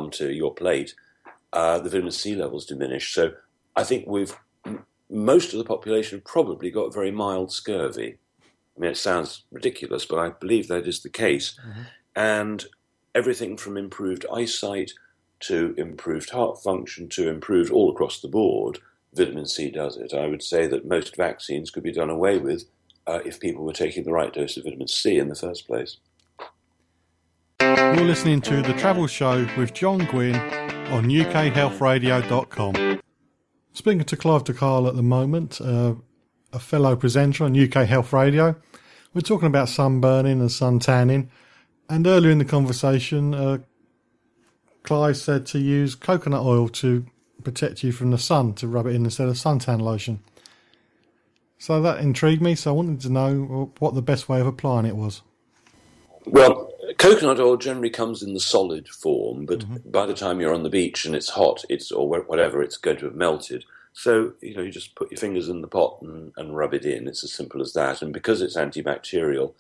arm to your plate, the vitamin C levels diminish. So I think most of the population probably got very mild scurvy. I mean, it sounds ridiculous, but I believe that is the case. Mm-hmm. And everything from improved eyesight to improved heart function to improved all across the board, vitamin C does it. I would say that most vaccines could be done away with if people were taking the right dose of vitamin C in the first place. You're listening to The Travel Show with John Guinn on UKHealthRadio.com. Speaking to Clive de Carle at the moment, a fellow presenter on UK Health Radio. We're talking about sunburning and suntanning. And earlier in the conversation, Clive said to use coconut oil to protect you from the sun, to rub it in instead of suntan lotion. So that intrigued me, so I wanted to know what the best way of applying it was. Well, coconut oil generally comes in the solid form, but by the time you're on the beach and it's hot, or whatever, it's going to have melted. So, you just put your fingers in the pot and rub it in. It's as simple as that. And because it's antibacterial,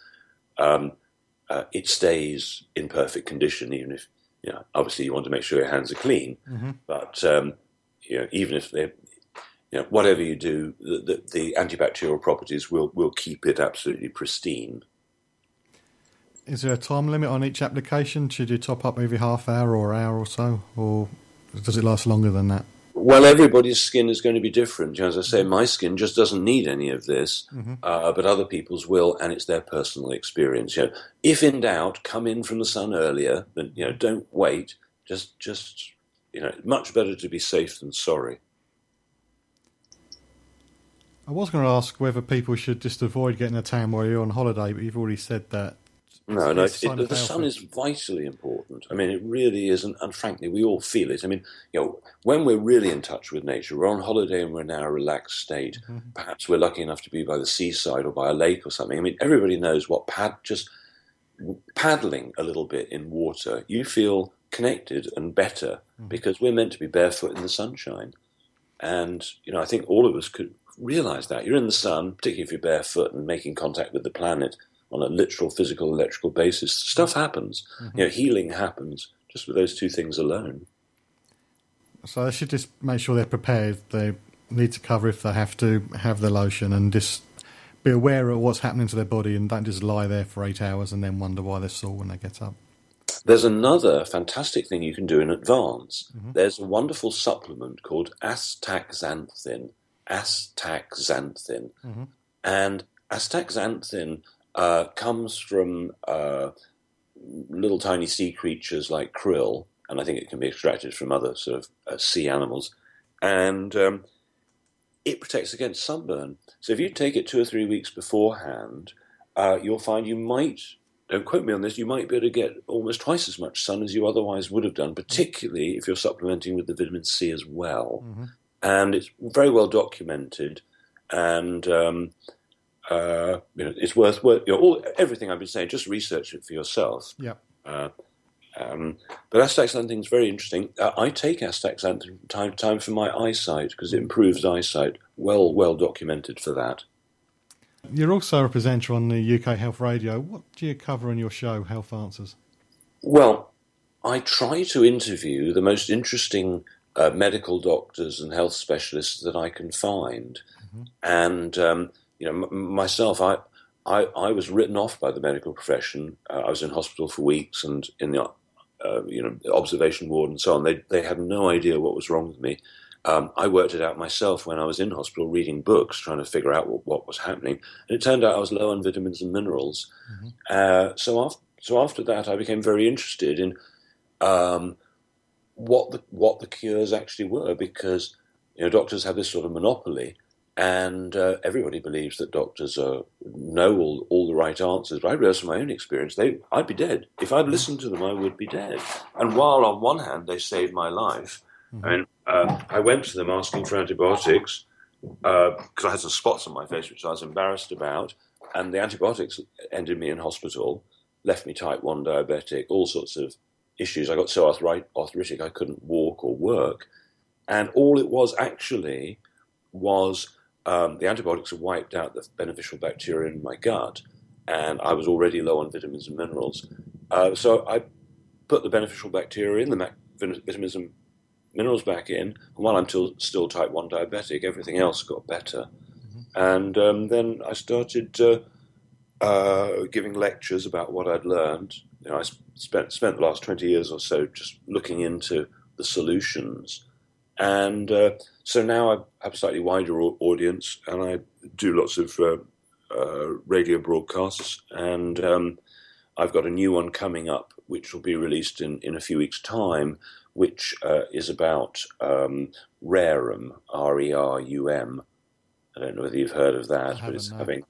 it stays in perfect condition, even if, obviously you want to make sure your hands are clean. Mm-hmm. But, even if they're, whatever you do, the antibacterial properties will keep it absolutely pristine. Is there a time limit on each application? Should you top up every half hour or hour or so? Or does it last longer than that? Well, everybody's skin is going to be different. As I say, my skin just doesn't need any of this, but other people's will, and it's their personal experience. If in doubt, come in from the sun earlier, but don't wait. Just much better to be safe than sorry. I was going to ask whether people should just avoid getting a tan while you're on holiday, but you've already said that. No, the sun is vitally important. I mean, it really is, and frankly, we all feel it. I mean, when we're really in touch with nature, we're on holiday and we're in a relaxed state. Mm-hmm. Perhaps we're lucky enough to be by the seaside or by a lake or something. I mean, everybody knows what just paddling a little bit in water, you feel connected and better because we're meant to be barefoot in the sunshine. And, I think all of us could realize that. You're in the sun, particularly if you're barefoot and making contact with the planet on a literal, physical, electrical basis. Stuff happens. Mm-hmm. Healing happens just with those two things alone. So they should just make sure they're prepared. They need to cover if they have to, have the lotion, and just be aware of what's happening to their body and don't just lie there for 8 hours and then wonder why they're sore when they get up. There's another fantastic thing you can do in advance. Mm-hmm. There's a wonderful supplement called astaxanthin. Mm-hmm. And astaxanthin comes from little tiny sea creatures like krill, and I think it can be extracted from other sort of sea animals, and it protects against sunburn. So if you take it 2 or 3 weeks beforehand, you'll find you might, don't quote me on this, you might be able to get almost twice as much sun as you otherwise would have done, particularly if you're supplementing with the vitamin C as well. Mm-hmm. And it's very well documented, and it's worth everything I've been saying. Just research it for yourself. Yeah. But astaxanthin is very interesting. I take astaxanthin from time to time for my eyesight because it improves eyesight. Well documented for that. You're also a presenter on the UK Health Radio. What do you cover in your show, Health Answers? Well, I try to interview the most interesting medical doctors and health specialists that I can find, and myself, I was written off by the medical profession. I was in hospital for weeks and in the observation ward and so on. They had no idea what was wrong with me. I worked it out myself when I was in hospital reading books, trying to figure out what was happening. And it turned out I was low on vitamins and minerals. Mm-hmm. So after that, I became very interested in what the cures actually were, because doctors have this sort of monopoly. And everybody believes that doctors know all the right answers. But I realized from my own experience, I'd be dead. If I'd listened to them, I would be dead. And while on one hand, they saved my life, I went to them asking for antibiotics because I had some spots on my face, which I was embarrassed about. And the antibiotics ended me in hospital, left me type 1 diabetic, all sorts of issues. I got so arthritic I couldn't walk or work. And all it was actually was the antibiotics had wiped out the beneficial bacteria in my gut, and I was already low on vitamins and minerals. So I put the beneficial bacteria in, the vitamins and minerals back in, and while I'm still type 1 diabetic, everything else got better. And then I started giving lectures about what I'd learned. I spent the last 20 years or so just looking into the solutions. And so now I have a slightly wider audience, and I do lots of radio broadcasts. And I've got a new one coming up, which will be released in a few weeks' time, which is about Rerum, Rerum. I don't know whether you've heard of that, but it's having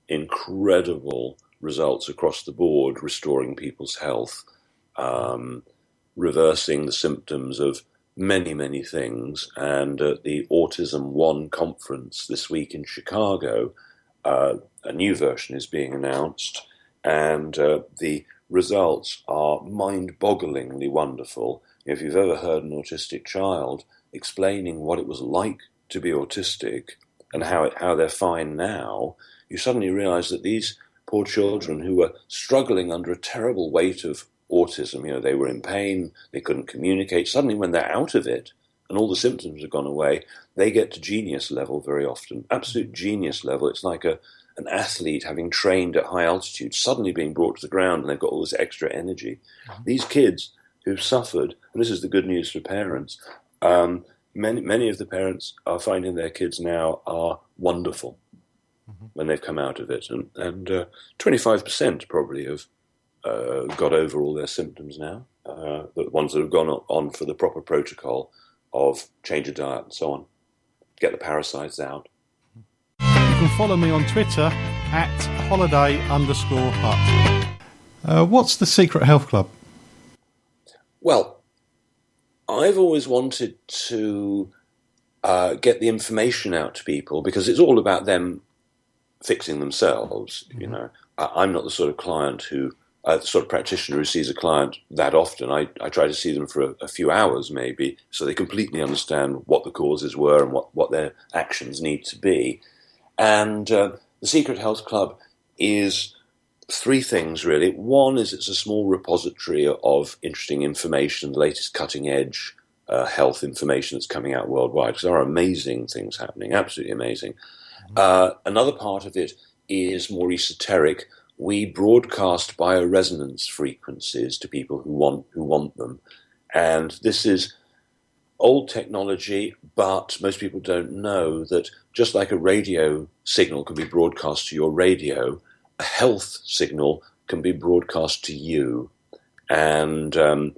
incredible results across the board, restoring people's health, reversing the symptoms of many, many things. And at the Autism One conference this week in Chicago, a new version is being announced, and the results are mind-bogglingly wonderful. If you've ever heard an autistic child explaining what it was like to be autistic and how they're fine now, you suddenly realize that these poor children who were struggling under a terrible weight of autism, they were in pain, they couldn't communicate. Suddenly, when they're out of it and all the symptoms have gone away, they get to genius level very often, absolute genius level. It's like an athlete having trained at high altitude, suddenly being brought to the ground, and they've got all this extra energy. These kids who've suffered, and this is the good news for parents, many of the parents are finding their kids now are wonderful when they've come out of it. And 25% probably have got over all their symptoms now, the ones that have gone on for the proper protocol of change of diet and so on, get the parasites out. You can follow me on Twitter at holiday_hut. What's the Secret Health Club? Well, I've always wanted to get the information out to people, because it's all about them fixing themselves. I'm not the sort of client the sort of practitioner who sees a client that often. I try to see them for a few hours maybe, so they completely understand what the causes were and what their actions need to be. And the Secret Health Club is three things, really. One is it's a small repository of interesting information, the latest cutting-edge health information that's coming out worldwide, because there are amazing things happening, absolutely amazing. Another part of it is more esoteric. We broadcast bioresonance frequencies to people who want them. And this is old technology, but most people don't know that just like a radio signal can be broadcast to your radio, a health signal can be broadcast to you. And a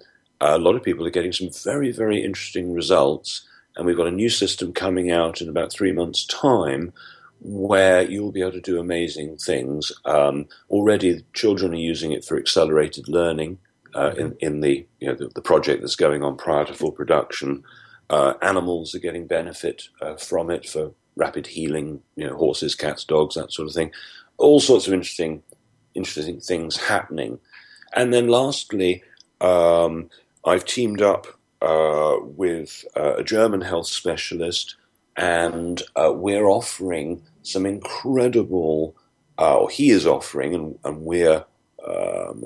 lot of people are getting some very, very interesting results. And we've got a new system coming out in about 3 months' time where you'll be able to do amazing things. Already children are using it for accelerated learning in the project that's going on prior to full production. Animals are getting benefit from it for rapid healing, horses, cats, dogs, that sort of thing. All sorts of interesting things happening. And then lastly, I've teamed up with a German health specialist, and we're offering some incredible, or he is offering, and we're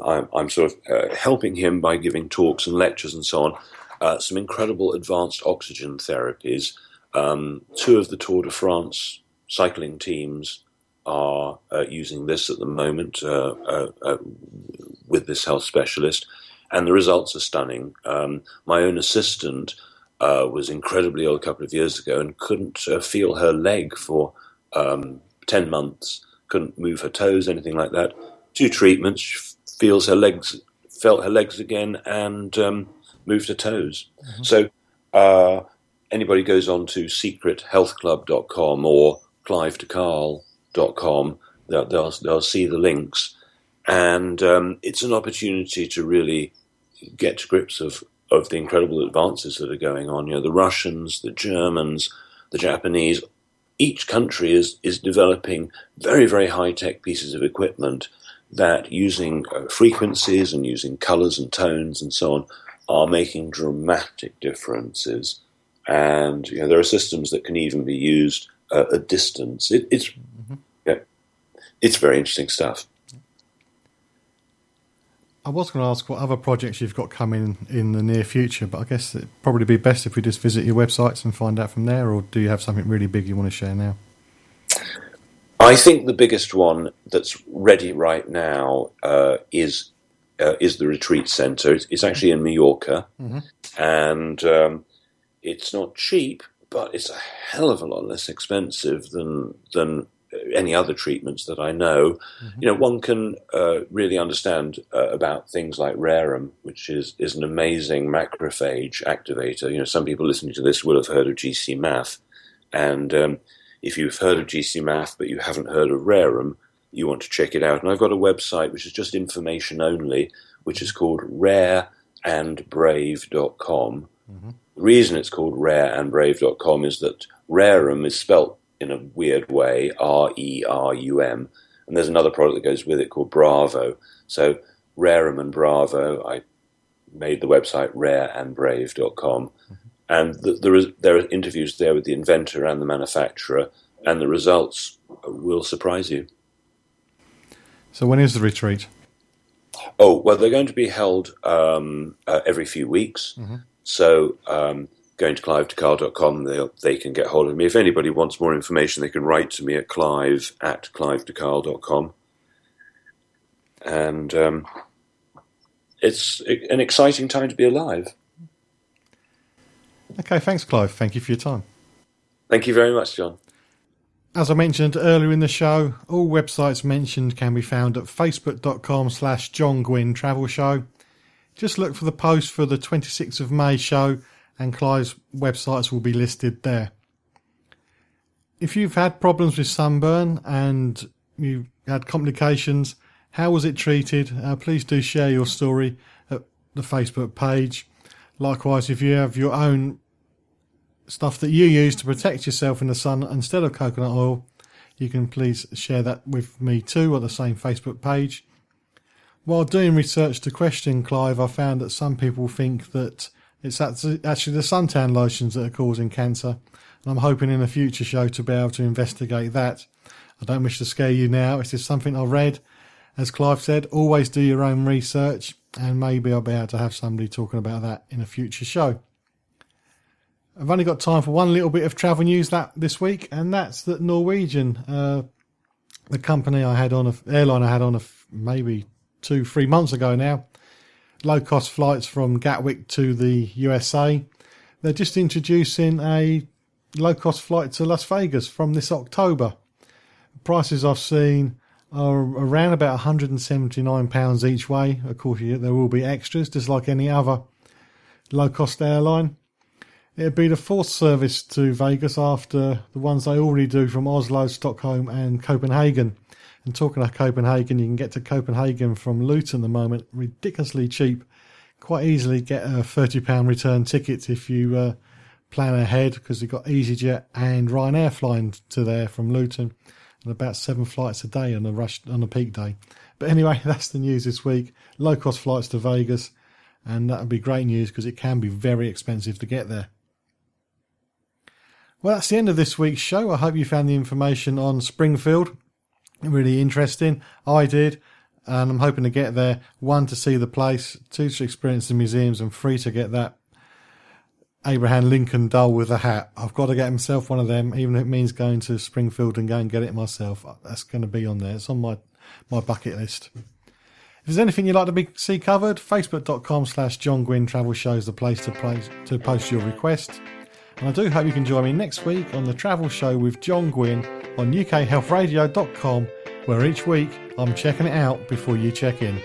I'm sort of helping him by giving talks and lectures and so on, some incredible advanced oxygen therapies. Two of the Tour de France cycling teams are using this at the moment with this health specialist, and the results are stunning. My own assistant was incredibly ill a couple of years ago and couldn't feel her leg for 10 months, couldn't move her toes, anything like that. 2 treatments, she felt her legs again, and moved her toes. So anybody goes on to secrethealthclub.com or clivedecarle.com, they'll see the links. And it's an opportunity to really get to grips of the incredible advances that are going on. The Russians, the Germans, the Japanese, each country is developing very, very high-tech pieces of equipment that, using frequencies and using colors and tones and so on, are making dramatic differences. And there are systems that can even be used at distance. It's very interesting stuff. I was going to ask what other projects you've got coming in the near future, but I guess it'd probably be best if we just visit your websites and find out from there, or do you have something really big you want to share now? I think the biggest one that's ready right now is the retreat centre. It's actually in Mallorca, and it's not cheap, but it's a hell of a lot less expensive than any other treatments that I know. One can really understand about things like Rerum, which is an amazing macrophage activator. Some people listening to this will have heard of GC-MAF, and if you've heard of GC-MAF but you haven't heard of Rerum, you want to check it out. And I've got a website which is just information only, which is called rareandbrave.com. The reason it's called rareandbrave.com is that Rerum is spelt in a weird way, Rerum, and there's another product that goes with it called Bravo. So Rerum and Bravo, I made the website rareandbrave.com, and there are interviews there with the inventor and the manufacturer, and the results will surprise you. So when is the retreat? Oh, well, they're going to be held every few weeks. So going to clive-de-carle.com, they can get hold of me. If anybody wants more information, they can write to me at clive@clive-de-carle.com. And it's an exciting time to be alive. Okay, thanks, Clive. Thank you for your time. Thank you very much, John. As I mentioned earlier in the show, all websites mentioned can be found at facebook.com/John Guinn Travel Show. Just look for the post for the 26th of May show, and Clive's websites will be listed there. If you've had problems with sunburn and you've had complications, how was it treated? Please do share your story at the Facebook page. Likewise, if you have your own stuff that you use to protect yourself in the sun instead of coconut oil, you can please share that with me too on the same Facebook page. While doing research to question Clive, I found that some people think that it's actually the suntan lotions that are causing cancer, and I'm hoping in a future show to be able to investigate that. I don't wish to scare you now. It's just something I read. As Clive said, always do your own research, and maybe I'll be able to have somebody talking about that in a future show. I've only got time for one little bit of travel news this week, and that's that Norwegian, the company I had on, airline I had on maybe 2-3 months ago now, low-cost flights from Gatwick to the USA. They're just introducing a low-cost flight to Las Vegas from this October. Prices I've seen are around about £179 each way. Of course, there will be extras, just like any other low-cost airline. It'd be the fourth service to Vegas after the ones they already do from Oslo, Stockholm and Copenhagen. And talking of Copenhagen, you can get to Copenhagen from Luton at the moment, ridiculously cheap. Quite easily get a £30 return ticket if you plan ahead, because you've got EasyJet and Ryanair flying to there from Luton, and about 7 flights a day on a peak day. But anyway, that's the news this week. Low-cost flights to Vegas, and that would be great news because it can be very expensive to get there. Well, that's the end of this week's show. I hope you found the information on Springfield really interesting. I did, and I'm hoping to get there. 1, to see the place, 2, to experience the museums, and 3, to get that Abraham Lincoln doll with a hat. I've got to get myself one of them, even if it means going to Springfield and go and get it myself. That's going to be on there. It's on my bucket list. If there's anything you'd like to see covered, facebook.com/John Guinn Travel Show is the place to post your request. And I do hope you can join me next week on the Travel Show with John Guinn on ukhealthradio.com, where each week I'm checking it out before you check in.